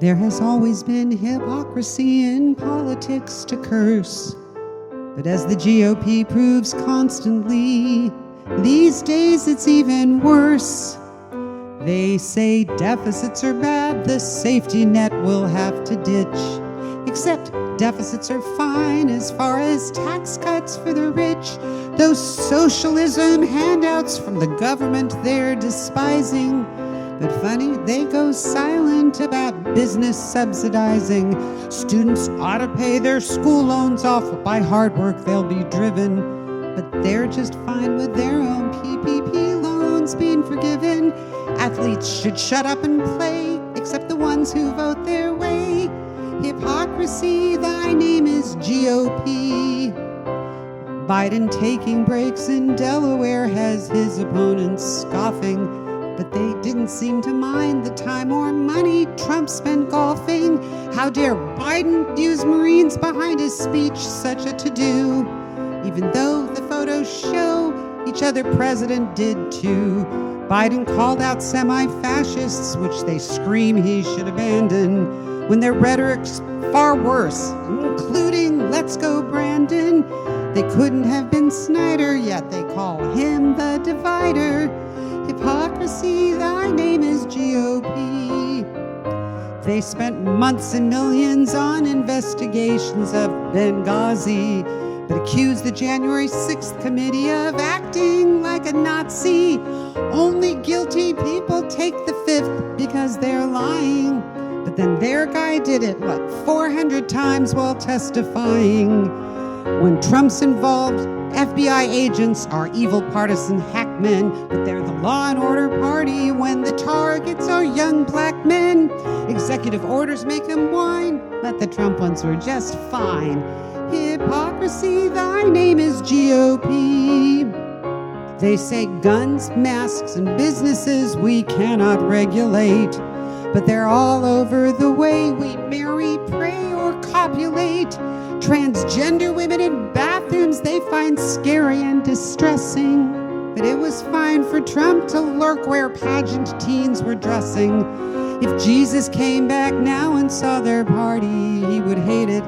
There has always been hypocrisy in politics to curse. But as the GOP proves constantly, these days it's even worse. They say deficits are bad, the safety net we'll have to ditch. Except deficits are fine as far as tax cuts for the rich. Those socialism handouts from the government they're despising. But funny, they go silent about business subsidizing. Students ought to pay their school loans off. By hard work they'll be driven. But they're just fine with their own PPP loans being forgiven. Athletes should shut up and play, except the ones who vote their way. Hypocrisy, thy name is GOP. Biden taking breaks in Delaware has his opponents scoffing. But they didn't seem to mind the time or money Trump spent golfing. How dare Biden use Marines behind his speech, such a to-do. Even though the photos show each other president did too. Biden called out semi-fascists, which they scream he should abandon, when their rhetoric's far worse, including "Let's go Brandon." They couldn't have been Snyder, yet they call him the divider. Hypocrisy, thy name is GOP. They spent months and millions on investigations of Benghazi, but accused the January 6th committee of acting like a Nazi. Only guilty people take the fifth because they're lying. But then their guy did it, 400 times while testifying. When Trump's involved, FBI agents are evil partisan hackmen, but they're the law and order party when the targets are young black men. Executive orders make them whine, but the Trump ones were just fine. Hypocrisy, thy name is GOP. They say guns, masks, and businesses we cannot regulate, but they're all over the way we marry, pray, or copulate. Transgender women in bathrooms they find scary and distressing. But it was fine for Trump to lurk where pageant teens were dressing. If Jesus came back now and saw their party, he would hate it.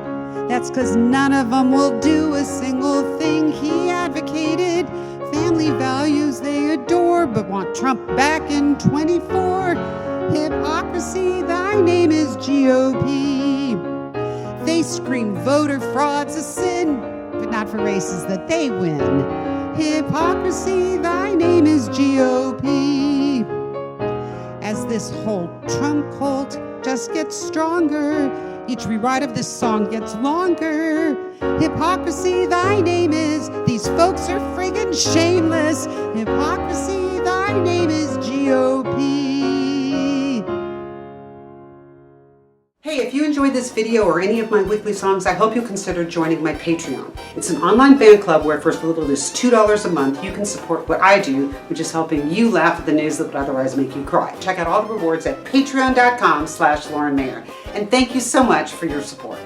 That's 'cause none of them will do a single thing he advocated. Family values they adore, but want Trump back in 24. Hypocrisy, thy name is GOP. They scream voter fraud's a sin, but not for races that they win. Hypocrisy, thy name is GOP. As this whole Trump cult just gets stronger, each rewrite of this song gets longer. Hypocrisy, thy name is, these folks are friggin' shameless. Hypocrisy, thy name is GOP. Hey, if you enjoyed this video or any of my weekly songs, I hope you'll consider joining my Patreon. It's an online fan club where for as little as $2 a month, you can support what I do, which is helping you laugh at the news that would otherwise make you cry. Check out all the rewards at patreon.com/Lauren Mayer. And thank you so much for your support.